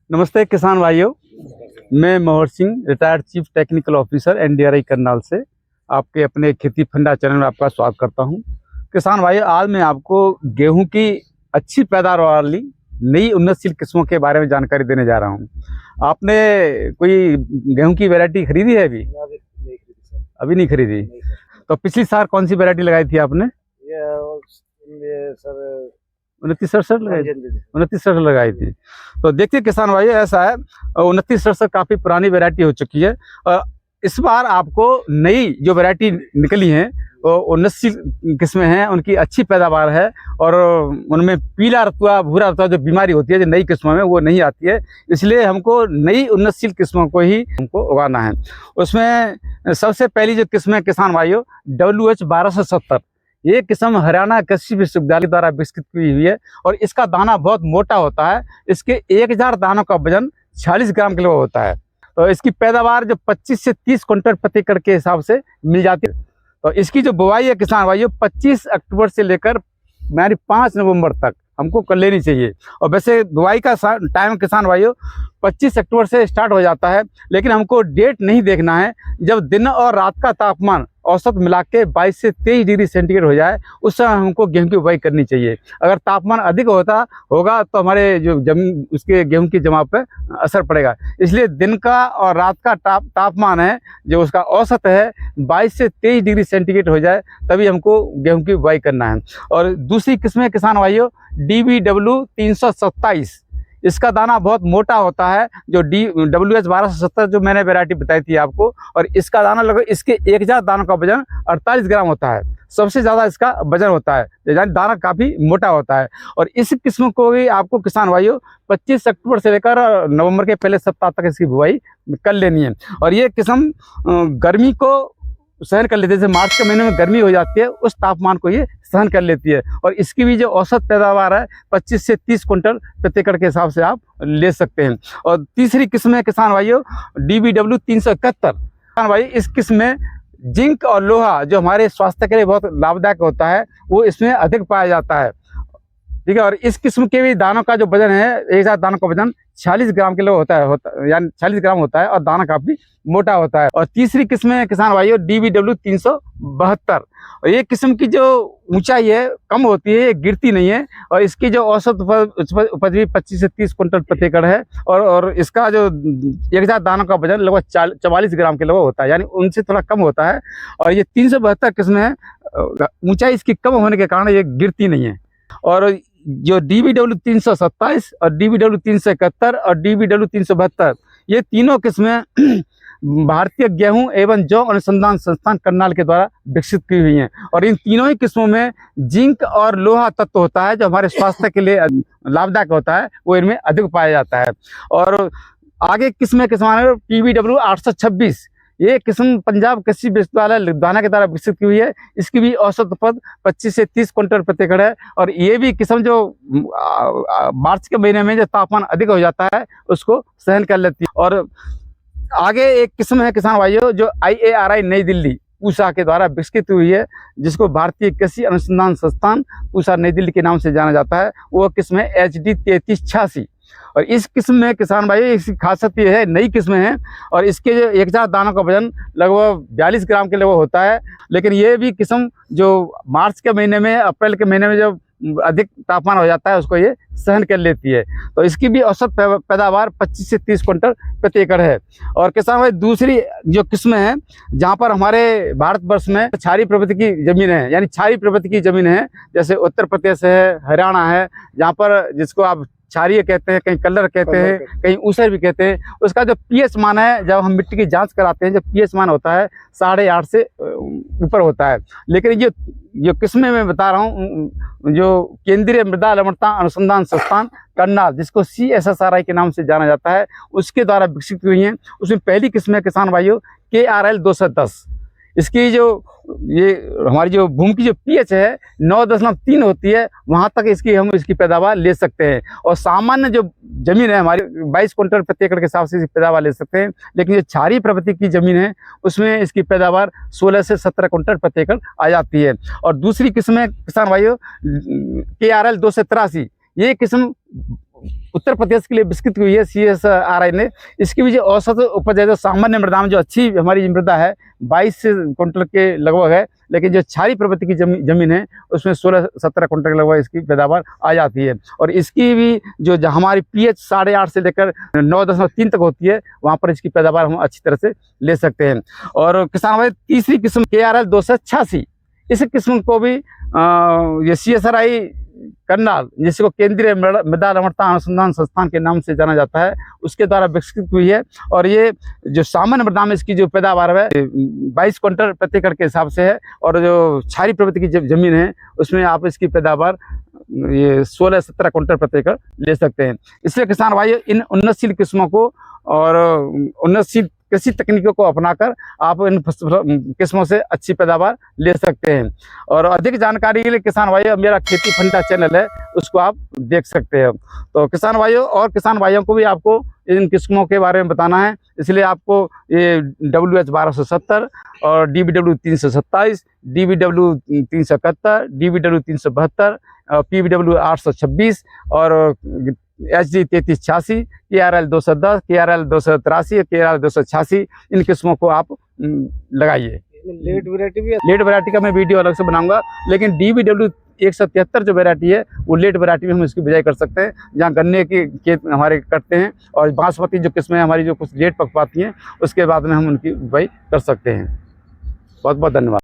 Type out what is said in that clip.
नमस्ते किसान भाइयों, मैं मोहर Singh, retired chief technical officer NDRI Karnal से आपके अपने खेती फंडा चैनल में आपका स्वागत करता हूं। किसान भाइयों, आज मैं आपको गेहूं की अच्छी पैदावार वाली नई उन्नतशील किस्मों के बारे में जानकारी देने जा रहा हूं। आपने कोई गेहूं की वैरायटी खरीदी है? अभी नहीं खरीदी। तो पिछली साल कौन सी वैरायटी लगाई थी आपने? ये सर 29-67 लगाई? 29-67 लगाई थी। तो देखिए किसान भाई, ऐसा है 29-67 काफ़ी पुरानी वैरायटी हो चुकी है। इस बार आपको नई जो वैरायटी निकली है वो उन्नतशील किस्में हैं, उनकी अच्छी पैदावार है और उनमें पीला रतुआ भूरा रतुआ जो बीमारी होती है जो नई किस्मों में वो नहीं आती है। इसलिए हमको नई उन्नतशील किस्मों को ही हमको उगाना है। उसमें सबसे पहली जो किस्म है किसान भाइयों, WH 1270। ये किस्म हरियाणा कृषि विश्वविद्यालय द्वारा विकसित की हुई है और इसका दाना बहुत मोटा होता है। इसके 1000 दानों का वजन 46 ग्राम किलो होता है। तो इसकी पैदावार जो 25 से 30 क्विंटल प्रति एकड़ के हिसाब से मिल जाती है। तो इसकी जो बुवाई है किसान भाइयों, 25 अक्टूबर से लेकर 5 नवंबर तक हमको कर लेनी चाहिए। और वैसे बुवाई का टाइम किसान भाइयों 25 अक्टूबर से स्टार्ट हो जाता है, लेकिन हमको डेट नहीं देखना है। जब दिन और रात का तापमान औसत मिला के 22 से 23 डिग्री सेंटीग्रेड हो जाए, उस समय हमको गेहूं की बुवाई करनी चाहिए। अगर तापमान अधिक होगा तो हमारे जो जमीन उसके गेहूं की जमाव पे असर पड़ेगा। इसलिए दिन का और रात का तापमान है जो उसका औसत है 22 से 23 डिग्री सेंटीग्रेड हो जाए, तभी हमको गेहूं की बुवाई करना है। और दूसरी किस्में किसान भाइयों, DBW 327। इसका दाना बहुत मोटा होता है, जो WH 1270 जो मैंने वैरायटी बताई थी आपको। और इसका दाना लगभग इसके 1000 दानों का वजन 48 ग्राम होता है। सबसे ज़्यादा इसका वजन होता है, यानी दाना काफ़ी मोटा होता है। और इस किस्म को भी आपको किसान भाइयों 25 अक्टूबर से लेकर नवंबर के पहले सप्ताह तक इसकी बुवाई कर लेनी है। और ये किस्म गर्मी को सहन कर लेती है। जैसे मार्च के महीने में गर्मी हो जाती है, उस तापमान को ये सहन कर लेती है। और इसकी भी जो औसत पैदावार है 25 से 30 क्विंटल प्रति एकड़ के हिसाब से आप ले सकते हैं। और तीसरी किस्म है किसान भाइयों, DBW 371। किसान भाई, इस किस्म में जिंक और लोहा जो हमारे स्वास्थ्य के लिए बहुत लाभदायक होता है वो इसमें अधिक पाया जाता है। ठीक है। और इस किस्म के भी दानों का जो वजन है, 1000 दानों का वजन 46 ग्राम किलो होता है, यानी 46 ग्राम होता है और दाना काफ़ी मोटा होता है। और तीसरी किस्म है किसान भाइयों, DBW 372। और ये किस्म की जो ऊंचाई है कम होती है, ये गिरती नहीं है। और इसकी जो औसत उपज भी 25 से 30 क्विंटल प्रति एकड़ है। और इसका जो 1000 दानों का वजन लगभग 44 ग्राम किलो होता है, यानी उनसे थोड़ा कम होता है। और ये 372 किस्म है, ऊंचाई इसकी कम होने के कारण ये गिरती नहीं है। और जो DBW 327 और DBW 371 और DBW 372, ये तीनों किस्में भारतीय गेहूं एवं जौ अनुसंधान संस्थान करनाल के द्वारा विकसित की हुई हैं। और इन तीनों ही किस्मों में जिंक और लोहा तत्व होता है जो हमारे स्वास्थ्य के लिए लाभदायक होता है, वो इनमें अधिक पाया जाता है। और आगे किस्में किसान TBW 826। ये किस्म पंजाब कृषि विश्वविद्यालय लुधियाना के द्वारा विकसित की हुई है। इसकी भी औसत उपज 25 से 30 क्विंटल प्रति एकड़ है। और ये भी किस्म जो मार्च के महीने में जो तापमान अधिक हो जाता है उसको सहन कर लेती है। और आगे एक किस्म है किसान भाइयों जो IARI नई दिल्ली पूसा के द्वारा विकसित हुई है, जिसको भारतीय कृषि अनुसंधान संस्थान पूसा नई दिल्ली के नाम से जाना जाता है। वो किस्म है HD 3386। और इस किस्म में किसान भाई इसकी खासियत ये है, नई किस्म है और इसके जो 1000 दानों का वजन लगभग 42 ग्राम के लगभग होता है। लेकिन ये भी किस्म जो मार्च के महीने में, अप्रैल के महीने में जब अधिक तापमान हो जाता है उसको ये सहन कर लेती है। तो इसकी भी औसत पैदावार 25 से 30 क्विंटल प्रति एकड़ है। और किसान भाई, दूसरी जो किस्म है जहाँ पर हमारे भारतवर्ष में क्षारीय प्रवृत्ति की जमीन है, यानी क्षारीय प्रवृत्ति की जमीन है, जैसे उत्तर प्रदेश है, हरियाणा है, जहाँ पर जिसको आप क्षारीय कहते हैं, कहीं कलर कहते हैं, कहीं ऊसर भी कहते हैं। उसका जो pH मान है, जब हम मिट्टी की जांच कराते हैं, जब pH मान होता है 8.5 से ऊपर होता है। लेकिन ये जो किस्में मैं बता रहा हूँ, जो केंद्रीय मृदा लवणता अनुसंधान संस्थान करनाल, जिसको CSSRI के नाम से जाना जाता है, उसके द्वारा विकसित हुई हैं। उसमें पहली किस्म है किसान भाइयों KRL 210। इसकी जो ये हमारी जो भूमि की जो pH है 9.3 होती है, वहाँ तक इसकी पैदावार ले सकते हैं। और सामान्य जो जमीन है हमारी 22 क्विंटल प्रति एकड़ के हिसाब से इसकी पैदावार ले सकते हैं। लेकिन जो क्षारीय प्रवृत्ति की जमीन है उसमें इसकी पैदावार 16 से 17 क्विंटल प्रति एकड़ आ जाती है। और दूसरी किस्म है किसान भाइयों KRL 283। ये किस्म उत्तर प्रदेश के लिए विकसित हुई है CSRI ने। इसकी भी जो औसत उपज है, जो सामान्य मृदा में जो अच्छी हमारी मृदा है 22 कुंटल के लगभग है, लेकिन जो क्षारीय प्रवृत्ति की जमीन है उसमें 16-17 कुंटल के लगभग इसकी पैदावार आ जाती है। और इसकी भी जो हमारी pH 8.5 से लेकर 9.3 तक होती है, वहाँ पर इसकी पैदावार हम अच्छी तरह से ले सकते हैं। और किसान भाई तीसरी किस्म KRL 286, इस किस्म को भी ये CSRI करनाल, जिसको केंद्रीय मृदा लवणता अनुसंधान संस्थान के नाम से जाना जाता है, उसके द्वारा विकसित हुई है। और ये जो सामान्य मृदा में इसकी जो पैदावार है 22 क्विंटल प्रति एकड़ के हिसाब से है। और जो क्षारीय प्रवृत्ति की जमीन है उसमें आप इसकी पैदावार ये 16-17 क्विंटल प्रति एकड़ ले सकते हैं। इसलिए किसान भाई इन उन्नतशील किस्मों को और उन्नतशील कृषि तकनीकों को अपनाकर आप इन किस्मों से अच्छी पैदावार ले सकते हैं। और अधिक जानकारी के लिए किसान भाइयों मेरा खेती फंडा चैनल है, उसको आप देख सकते हैं। तो किसान भाइयों और किसान भाइयों को भी आपको इन किस्मों के बारे में बताना है, इसलिए आपको ये WH 1270 और DBW 327, DBW 371, DBW 372, PBW 826 और HD 3386, KRL 210, KRL 283, KRL 286, इन किस्मों को आप लगाइए। लेट वैरायटी भी है। लेट वैरायटी का मैं वीडियो अलग से बनाऊंगा, लेकिन DBW 173 जो वैरायटी है वो लेट वैरायटी में हम इसकी बिजाई कर सकते हैं, जहाँ गन्ने के खेत हमारे करते हैं। और बासमती जो किस्में हमारी जो कुछ लेट पक पाती हैं उसके बाद में हम उनकी बिजाई कर सकते हैं। बहुत बहुत धन्यवाद।